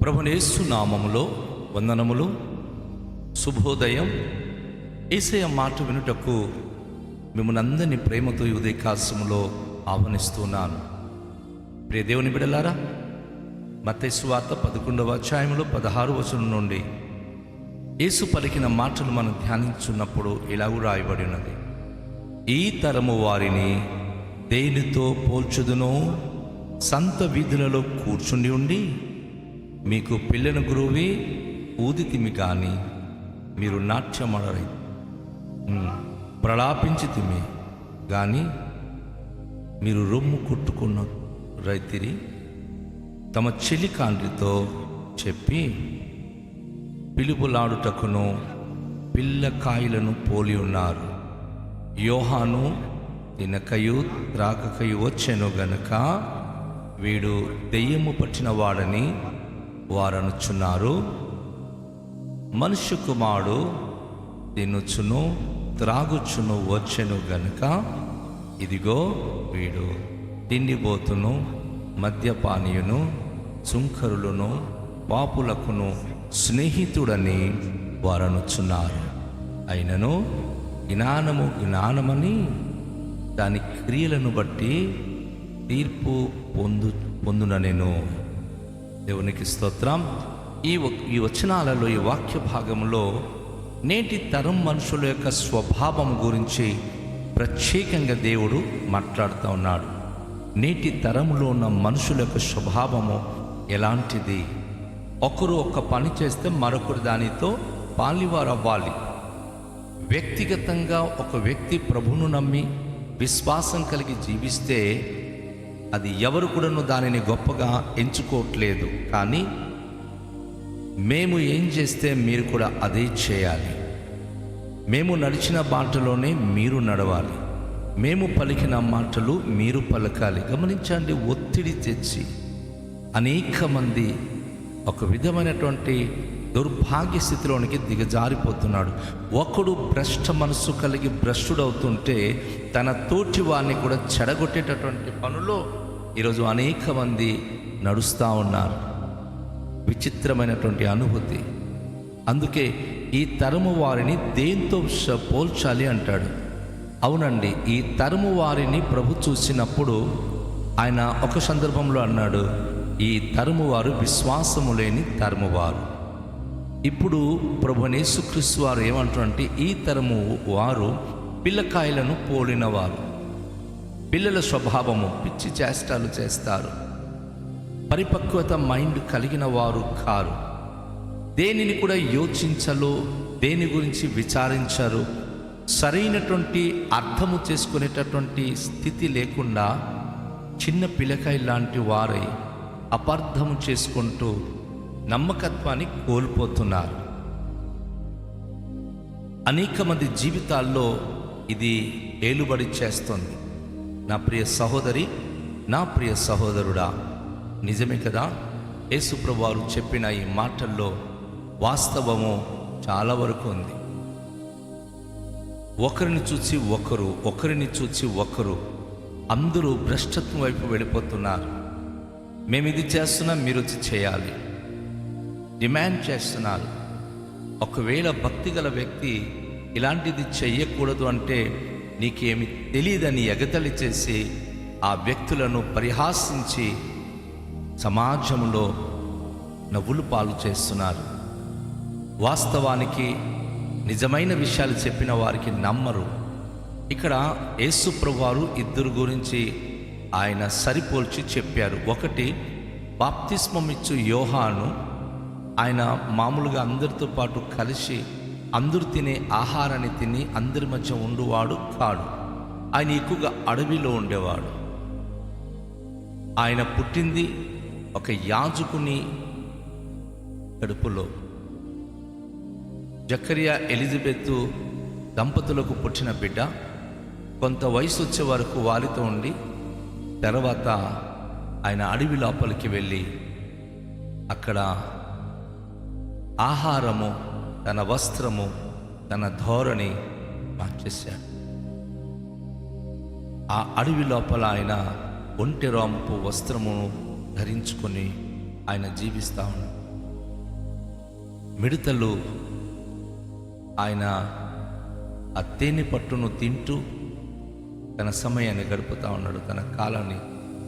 ప్రభువైన యేసు నామములో వందనములు. శుభోదయం. యేసయ్య మాట వినుటకు మిమ్మల్ని అందరినీ ప్రేమతో ఈ ఉదయకాలములో ఆహ్వానిస్తున్నాను. ప్రియ దేవుని బిడ్డలారా, మత్తయి సువార్త 11వ అధ్యాయములో 16వ వచనం నుండి యేసు పలికిన మాటలు మనం ధ్యానించున్నప్పుడు ఇలాగూ రాయబడి ఉన్నది: ఈ తరము వారిని దేనితో పోల్చుదునో? సంత వీధులలో కూర్చుండి ఉండి మీకు పిల్లను గురువి ఊదితిమి కానీ మీరు నాట్యమడరై ప్రలాపించితిమి కానీ మీరు రొమ్ము కొట్టుకున్న రైతిరి. తమ చెలికాండ్రితో చెప్పి పిలుపులాడుటకును పిల్లకాయలను పోలి ఉన్నారు. యోహాను తినకయు త్రాగకయు వచ్చెను గనుక వీడు దెయ్యము పట్టిన వాడని వారనుచున్నారు. మనుష్య కుమారుడు తినుచును త్రాగుచును వచ్చెను గనుక ఇదిగో వీడు తిండిబోతును మద్యపానీయును సుంకరులను పాపులకును స్నేహితుడని వారనుచున్నారు. అయినను జ్ఞానము జ్ఞానమని దాని క్రియలను బట్టి తీర్పు పొందుననెను. దేవునికి స్తోత్రం. ఈ వచనాలలో, ఈ వాక్య భాగంలో నేటి తరం మనుషుల యొక్క స్వభావం గురించి ప్రత్యేకంగా దేవుడు మాట్లాడుతూ ఉన్నాడు. నేటి తరంలో ఉన్న మనుషుల యొక్క స్వభావము ఎలాంటిది? ఒకరు ఒక పని చేస్తే మరొకరు దానితో పాలివారు అవ్వాలి. వ్యక్తిగతంగా ఒక వ్యక్తి ప్రభువును నమ్మి విశ్వాసం కలిగి జీవిస్తే అది ఎవరు కూడాను దానిని గొప్పగా ఎంచుకోవట్లేదు. కానీ మేము ఏం చేస్తే మీరు కూడా అదే చేయాలి. మేము నడిచిన బాటలోనే మీరు నడవాలి. మేము పలికిన మాటలు మీరు పలకాలి. గమనించండి, ఒత్తిడి తెచ్చి అనేక మంది ఒక విధమైనటువంటి దుర్భాగ్య స్థితిలోనికి దిగజారిపోతున్నాడు. ఒకడు భ్రష్ట మనస్సు కలిగి భ్రష్టుడవుతుంటే తన తోటి వారిని కూడా చెడగొట్టేటటువంటి పనులో ఈరోజు అనేక మంది నడుస్తూ ఉన్నారు. విచిత్రమైనటువంటి అనుభూతి. అందుకే ఈ తరము వారిని దేంతో పోల్చాలి అంటాడు. అవునండి, ఈ తరము వారిని ప్రభు చూసినప్పుడు ఆయన ఒక సందర్భంలో అన్నాడు, ఈ తరము వారు విశ్వాసము లేని తరము వారు. ఇప్పుడు ప్రభువైన యేసుక్రీస్తు వారు ఏమంటారంటే, ఈ తరము వారు పిల్లకాయలను పోలినవారు. పిల్లల స్వభావము, పిచ్చి చేష్టాలు చేస్తారు. పరిపక్వత మైండ్ కలిగిన వారు కారు. దేనిని కూడా యోచించరు, దేని గురించి విచారించరు. సరైనటువంటి అర్థము చేసుకునేటటువంటి స్థితి లేకుండా చిన్న పిల్లకాయ లాంటి వారై అపార్థము చేసుకుంటూ నమ్మకత్వాన్ని కోల్పోతున్నారు. అనేక మంది జీవితాల్లో ఇది ఏలుబడి చేస్తుంది. నా ప్రియ సహోదరి, నా ప్రియ సహోదరుడా, నిజమే కదా? యేసు ప్రభువు వారు చెప్పిన ఈ మాటల్లో వాస్తవము చాలా వరకు ఉంది. ఒకరిని చూసి ఒకరు, ఒకరిని చూసి ఒకరు, అందరూ భ్రష్టత్వం వైపు వెళ్ళిపోతున్నారు. మేము ఇది చేస్తున్నాం, మీరు వచ్చి చేయాలి డిమాండ్ చేస్తున్నారు. ఒకవేళ భక్తి గల వ్యక్తి ఇలాంటిది చెయ్యకూడదు అంటే నీకేమి తెలియదని ఎగతళి చేసి ఆ వ్యక్తులను పరిహాసించి సమాజంలో నవ్వులు పాలు చేస్తున్నారు. వాస్తవానికి నిజమైన విషయాలు చెప్పిన వారికి నమ్మరు. ఇక్కడ యేసు ప్రభువారు ఇద్దరు గురించి ఆయన సరిపోల్చి చెప్పారు. ఒకటి, బాప్తిస్మం ఇచ్చు యోహాను. ఆయన మామూలుగా అందరితో పాటు కలిసి అందరూ తినే ఆహారాన్ని తిని అందరి మధ్య ఉండువాడు కాడు. ఆయన ఎక్కువగా అడవిలో ఉండేవాడు. ఆయన పుట్టింది ఒక యాజకుని కడుపులో. జకరియా ఎలిజబెత్ దంపతులకు పుట్టిన బిడ్డ కొంత వయసు వచ్చే వరకు వారితో ఉండి తర్వాత ఆయన అడవి లోపలికి వెళ్ళి అక్కడ ఆహారము, తన వస్త్రము, తన ధోరణి మార్చేశాడు. ఆ అడవి లోపల ఆయన ఒంటె రాంపు వస్త్రమును ధరించుకొని ఆయన జీవిస్తూ ఉన్నాడు. మిడతలు ఆయన ఆ తేనె పట్టును తింటూ తన సమయాన్ని గడుపుతూ ఉన్నాడు, తన కాలాన్ని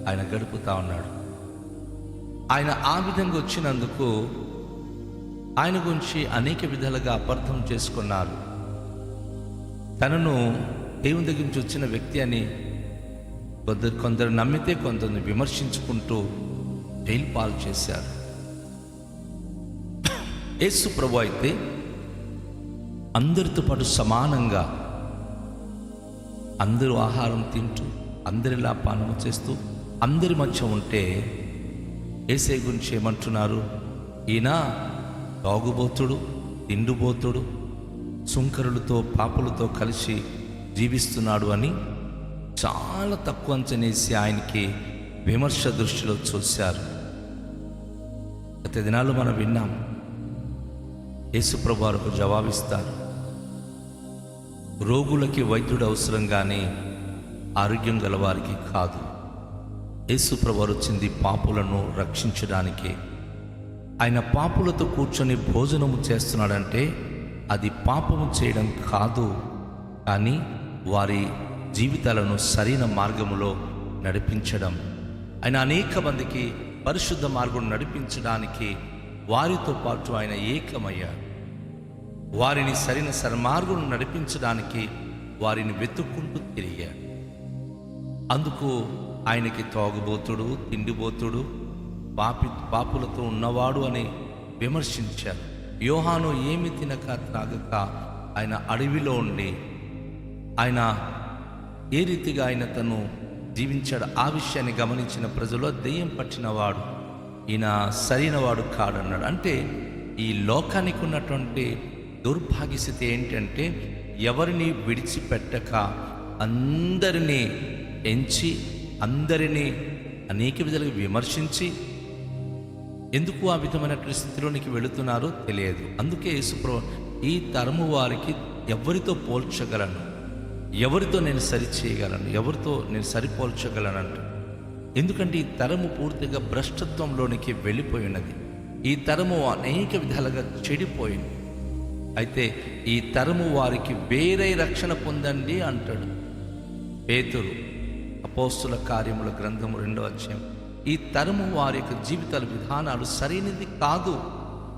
ఆయన గడుపుతూ ఉన్నాడు. ఆయన ఆ విధంగా వచ్చినందుకు ఆయన గురించి అనేక విధాలుగా అపార్థం చేసుకున్నారు. తనను దేవుని దగ్గర నుంచి వచ్చిన వ్యక్తి అని కొందరు నమ్మితే కొందరిని విమర్శించుకుంటూ జైలు పాలు చేశారు. యేసు ప్రభు అయితే అందరితో పాటు సమానంగా అందరూ ఆహారం తింటూ అందరిలా పానము చేస్తూ అందరి మధ్య ఉంటే యేసయ్య గురించి ఏమంటున్నారు? ఈయన తాగుబోతుడు, తిండిబోతుడు, సుంకరులతో పాపులతో కలిసి జీవిస్తున్నాడు అని చాలా తక్కువ అంచనేసి ఆయనకి విమర్శ దృష్టిలో చూశారు. గత దినాలు మనం విన్నాం, యేసు ప్రభు వారు జవాబిస్తారు. రోగులకి వైద్యుడు అవసరం కానీ ఆరోగ్యం గలవారికి కాదు. యేసు ప్రభు వారు వచ్చింది పాపులను రక్షించడానికే. ఆయన పాపులతో కూర్చొని భోజనము చేస్తున్నాడంటే అది పాపము చేయడం కాదు, కానీ వారి జీవితాలను సరైన మార్గములో నడిపించడం. ఆయన అనేక మందికి పరిశుద్ధ మార్గం నడిపించడానికి వారితో పాటు ఆయన ఏకమయ్యాడు. వారిని సరైన సన్మార్గం నడిపించడానికి వారిని వెతుక్కుంటూ తిరిగాడు. అందుకు ఆయనకి తాగుబోతుడు, తిండిబోతుడు, పాపులతో ఉన్నవాడు అని విమర్శించారు. యోహాను ఏమి తినక త్రాగక ఆయన అడవిలో ఉండి ఆయన ఏ రీతిగా ఆయన తను జీవించాడు ఆ విషయాన్ని గమనించిన ప్రజలు దెయ్యం పట్టినవాడు, ఈయన సరైనవాడు కాడన్నాడు. అంటే ఈ లోకానికి ఉన్నటువంటి దుర్భాగ్యస్థితి ఏంటంటే ఎవరిని విడిచిపెట్టక అందరినీ ఎంచి అందరినీ అనేక విధాలుగా విమర్శించి ఎందుకు ఆ విధమైనటువంటి స్థితిలోనికి వెళుతున్నారో తెలియదు. అందుకే యేసుప్రభు ఈ తరము వారికి ఎవరితో పోల్చగలను, ఎవరితో నేను సరి చేయగలను, ఎవరితో నేను సరిపోల్చగలను అంట. ఎందుకంటే ఈ తరము పూర్తిగా భ్రష్టత్వంలోనికి వెళ్ళిపోయినది. ఈ తరము అనేక విధాలుగా చెడిపోయింది. అయితే ఈ తరము వారికి వేరే రక్షణ పొందండి అంటాడు పేతురు అపోస్తుల కార్యముల గ్రంథము 2వ అధ్యాయం. ఈ తరము వారి యొక్క జీవితాల విధానాలు సరైనది కాదు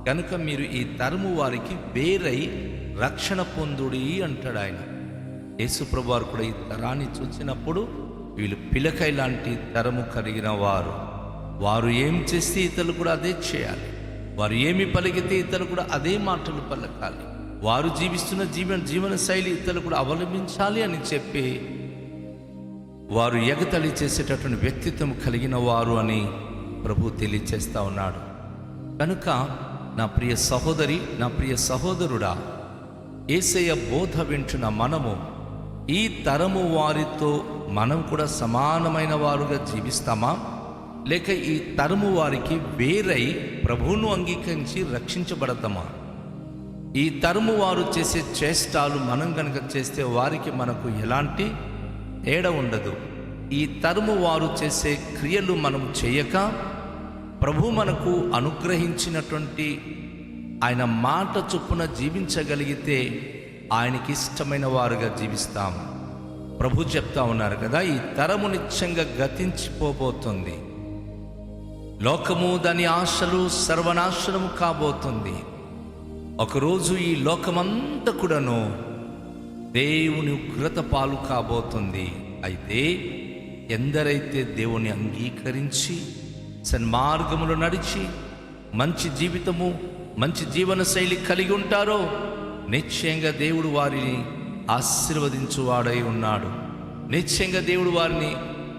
కనుక మీరు ఈ తరము వారికి వేరై రక్షణ పొందుడి అంటాడు ఆయన. యేసుప్రభు వారు కూడా ఈ తరాన్ని చూసినప్పుడు వీళ్ళు పిలకై లాంటి తరము కలిగిన వారు ఏం చేస్తే ఇతరులు కూడా అదే చేయాలి, వారు ఏమి పలికితే ఇతరులు కూడా అదే మాటలు పలకాలి, వారు జీవిస్తున్న జీవన శైలి ఇతరులు కూడా అవలంబించాలి అని చెప్పి వారు ఎగతళి చేసేటటువంటి వ్యక్తిత్వం కలిగిన వారు అని ప్రభు తెలియచేస్తా ఉన్నాడు. కనుక నా ప్రియ సహోదరి, నా ప్రియ సహోదరుడా, యేసయ్య బోధ వింటున్న మనము ఈ తరము వారితో మనం కూడా సమానమైన వారుగా జీవిస్తామా, లేక ఈ తరము వారికి వేరై ప్రభువును అంగీకరించి రక్షించబడతామా? ఈ తరము వారు చేసే చేష్టాలు మనం కనుక చేస్తే వారికి మనకు ఎలాంటి తేడా ఉండదు. ఈ తరము వారు చేసే క్రియలు మనం చేయక ప్రభు మనకు అనుగ్రహించినటువంటి ఆయన మాట చొప్పున జీవించగలిగితే ఆయనకి ఇష్టమైన వారుగా జీవిస్తాం. ప్రభు చెప్తా ఉన్నారు కదా, ఈ తరము నిత్యంగా గతించిపోబోతుంది, లోకము దాని ఆశలు సర్వనాశనము కాబోతుంది. ఒకరోజు ఈ లోకమంతా కూడాను దేవుని ఉగ్రత పాలు కాబోతుంది. అయితే ఎందరైతే దేవుని అంగీకరించి సన్మార్గములో నడిచి మంచి జీవితము, మంచి జీవన శైలి కలిగి ఉంటారో నిశ్చయంగా దేవుడు వారిని ఆశీర్వదించువాడై ఉన్నాడు. నిశ్చయంగా దేవుడు వారిని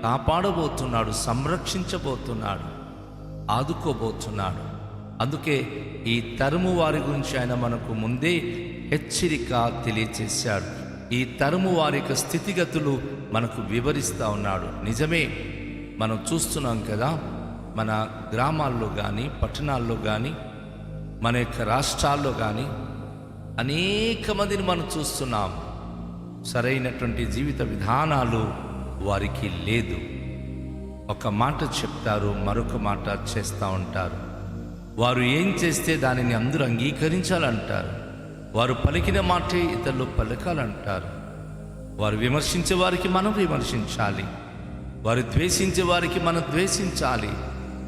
కాపాడబోతున్నాడు, సంరక్షించబోతున్నాడు, ఆదుకోబోతున్నాడు. అందుకే ఈ తరము వారి గురించి ఆయన మనకు ముందే హెచ్చరిక తెలియచేశాడు. ఈ తరము వారి యొక్క స్థితిగతులు మనకు వివరిస్తూ ఉన్నాడు. నిజమే, మనం చూస్తున్నాం కదా, మన గ్రామాల్లో కానీ పట్టణాల్లో కానీ మన యొక్క రాష్ట్రాల్లో కానీ అనేక మందిని మనం చూస్తున్నాం. సరైనటువంటి జీవిత విధానాలు వారికి లేదు. ఒక మాట చెప్తారు, మరొక మాట చేస్తూ ఉంటారు. వారు ఏం చేస్తే దానిని అందరూ అంగీకరించాలంటారు. వారు పలికిన మాటే ఇతరులు పలకాలంటారు. వారు విమర్శించే వారికి మనం విమర్శించాలి, వారు ద్వేషించే వారికి మనం ద్వేషించాలి,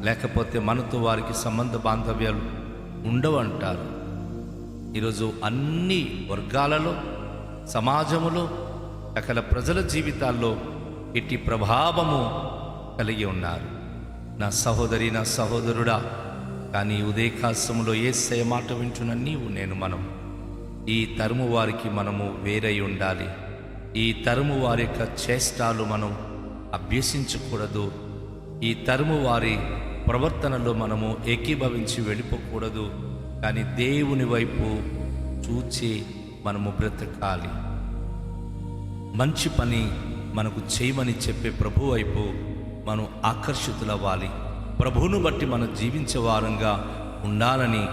లేకపోతే మనతో వారికి సంబంధ బాంధవ్యాలు ఉండవంటారు. ఈరోజు అన్ని వర్గాలలో, సమాజములో, సకల ప్రజల జీవితాల్లో ఇట్టి ప్రభావము కలిగి ఉన్నారు. నా సహోదరి, నా సహోదరుడా, కానీ ఉదయకాశములో యేసయ్య మాట వింటున్న నీవు మనం ఈ తరము వారికి మనము వేరై ఉండాలి. ఈ తరము వారి యొక్క చేష్టాలు మనం అభ్యసించకూడదు. ఈ తరము వారి ప్రవర్తనలో మనము ఏకీభవించి వెళ్ళిపోకూడదు. కానీ దేవుని వైపు చూచి మనము బ్రతకాలి. మంచి పని మనకు చేయమని చెప్పే ప్రభు వైపు మనం ఆకర్షితులవ్వాలి. ప్రభువును బట్టి మనం జీవించే వారంగా ఉండాలని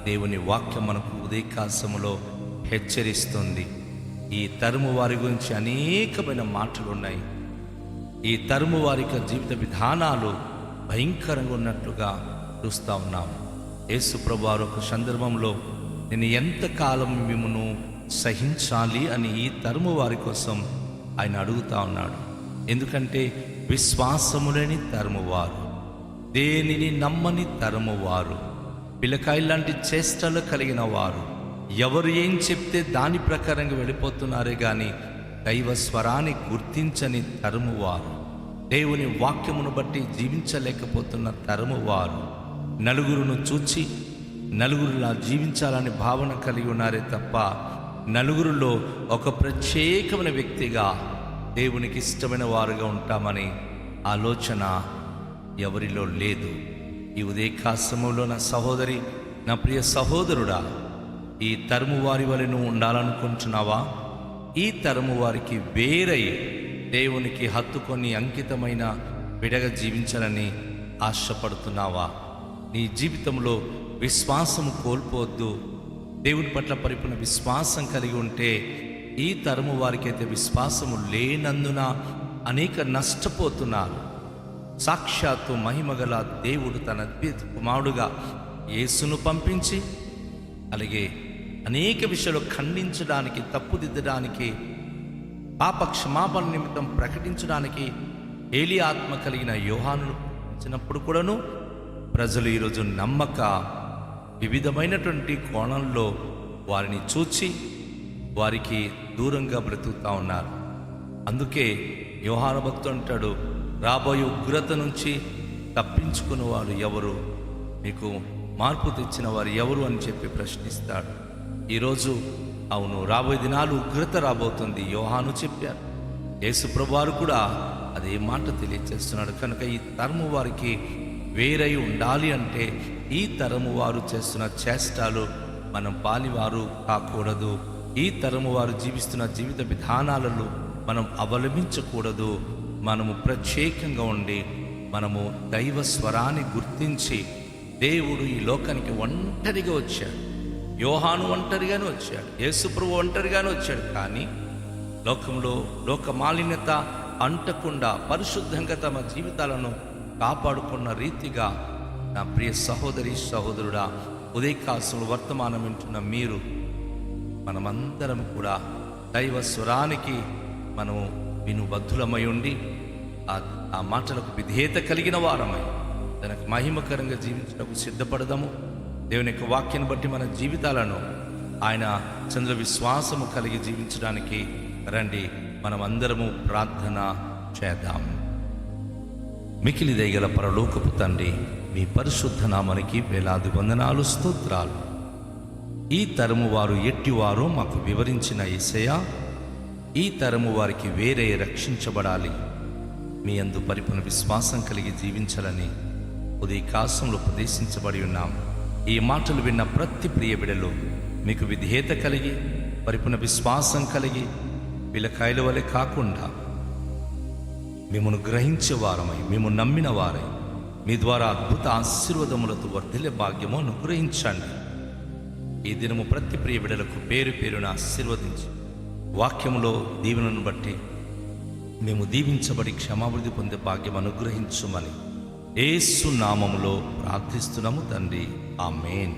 దేవుని వాక్యం మనకు ఉదయకాశములో హెచ్చరిస్తుంది. ఈ తరుము వారి గురించి అనేకమైన మాటలు ఉన్నాయి. ఈ తరుము వారి యొక్క జీవిత విధానాలు భయంకరంగా ఉన్నట్లుగా చూస్తూ ఉన్నాం. యేసు ప్రభు వారు ఒక సందర్భంలో నేను ఎంతకాలం మిమ్మును సహించాలి అని ఈ తరుము వారి కోసం ఆయన అడుగుతా ఉన్నాడు. ఎందుకంటే విశ్వాసము లేని తరుమువారు, దేనిని నమ్మని తరుమువారు, పిల్లకాయ లాంటి చేష్టలు కలిగిన వారు, ఎవరు ఏం చెప్తే దాని ప్రకారంగా వెళ్ళిపోతున్నారే కానీ దైవ స్వరాన్ని గుర్తించని తరుమువారు, దేవుని వాక్యమును బట్టి జీవించలేకపోతున్న తరుమువారు, నలుగురును చూచి నలుగురులా జీవించాలని భావన కలిగి ఉన్నారే తప్ప నలుగురిలో ఒక ప్రత్యేకమైన వ్యక్తిగా దేవునికి ఇష్టమైన వారుగా ఉంటామని ఆలోచన ఎవరిలో లేదు. ఈ ఉదయకాశములో నా సహోదరి, నా ప్రియ సహోదరుడా, ఈ తరము వారి వలె నువ్వు ఉండాలనుకుంటున్నావా? ఈ తరము వారికి వేరై దేవునికి హత్తుకొని అంకితమైన విడగా జీవించాలని ఆశపడుతున్నావా? నీ జీవితంలో విశ్వాసము కోల్పోవద్దు. దేవుని పట్ల పరిపూర్ణ విశ్వాసం కలిగి ఉంటే, ఈ తరము వారికైతే విశ్వాసము లేనందున అనేక నష్టపోతున్నారు. సాక్షాత్తు మహిమగల దేవుడు తన అద్భుత కుమారుడుగా యేసును పంపించి, అలాగే అనేక విషయాలు ఖండించడానికి, తప్పుదిద్దడానికి, పాప క్షమాపణ నిమిత్తం ప్రకటించడానికి ఏలి ఆత్మ కలిగిన యోహానును పంపించినప్పుడు కూడాను ప్రజలు ఈరోజు నమ్మక వివిధమైనటువంటి కోణంలో వారిని చూచి వారికి దూరంగా బ్రతుకుతూ ఉన్నారు. అందుకే యోహాను భక్తుడు అంటాడు, రాబోయే ఉగ్రత నుంచి తప్పించుకున్న వారు ఎవరు, మీకు మార్పు తెచ్చిన వారు ఎవరు అని చెప్పి ప్రశ్నిస్తాడు. ఈరోజు అవును, రాబోయే దినాలు ఉగ్రత రాబోతుంది, యోహాను చెప్పారు. యేసు ప్రభువారు కూడా అదే మాట తెలియజేస్తున్నాడు. కనుక ఈ తరము వారికి వేరై ఉండాలి అంటే ఈ తరము వారు చేస్తున్న చేష్టాలు మనం పాలివారు కాకూడదు. ఈ తరము వారు జీవిస్తున్న జీవిత విధానాలలో మనం అవలంబించకూడదు. మనము ప్రత్యేకంగా ఉండి మనము దైవ స్వరాన్ని గుర్తించి, దేవుడు ఈ లోకానికి ఒంటరిగా వచ్చాడు, యోహాను ఒంటరిగానే వచ్చాడు, యేసు ప్రభువు ఒంటరిగానే వచ్చాడు. కానీ లోకంలో లోక మాలిన్యత అంటకుండా పరిశుద్ధంగా తమ జీవితాలను కాపాడుకున్న రీతిగా నా ప్రియ సహోదరి సహోదరుడా, ఉదయకాశంలో వర్తమానం వింటున్న మీరు, మనమందరం కూడా దైవ స్వరానికి మనము వినుబద్ధులమై ఉండి ఆ మాటలకు విధేయత కలిగిన వారమై తనకు మహిమకరంగా జీవించడానికి సిద్ధపడదాము. దేవుని యొక్క వాక్యాన్ని బట్టి మన జీవితాలను ఆయన చంద్ర విశ్వాసము కలిగి జీవించడానికి రండి. మనమందరము ప్రార్థన చేద్దాం. మికిలి దయగల పరలోకపు తండ్రి, మీ పరిశుద్ధ నామానికి వేలాది వందనాలు, స్తోత్రాలు. ఈ తరము వారు ఎట్టివారో మాకు వివరించిన యేసయ్యా, ఈ తరము వారికి వేరే రక్షించబడాలి, మీ యందు పరిపూర్ణ విశ్వాసం కలిగి జీవించాలని ఉదయకాశంలో ఉపదేశించబడి ఉన్నాం. ఈ మాటలు విన్న ప్రతి ప్రియ బిడలో మీకు విధేయత కలిగి, పరిపూర్ణ విశ్వాసం కలిగి, పిల్లకాయల వలె కాకుండా మిమ్మల్ని గ్రహించే వారమై, మేము నమ్మిన వారై, మీ ద్వారా అద్భుత ఆశీర్వాదములతో వర్ధిల్లే భాగ్యము అనుగ్రహించండి. ఈ దినము ప్రతి ప్రియ బిడలకు పేరు పేరున ఆశీర్వదించి, వాక్యములో దీవెనను బట్టి మేము దీవించబడి క్షమాభివృద్ధి పొందే భాగ్యం అనుగ్రహించుమని యేసు నామములో ప్రార్థిస్తున్నాము తండ్రి. ఆమేన్.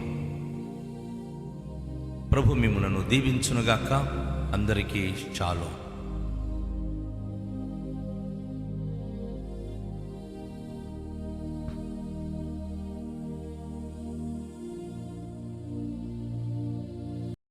ప్రభు మిమ్ములను దీవించునుగాక. అందరికీ షాలోమ్.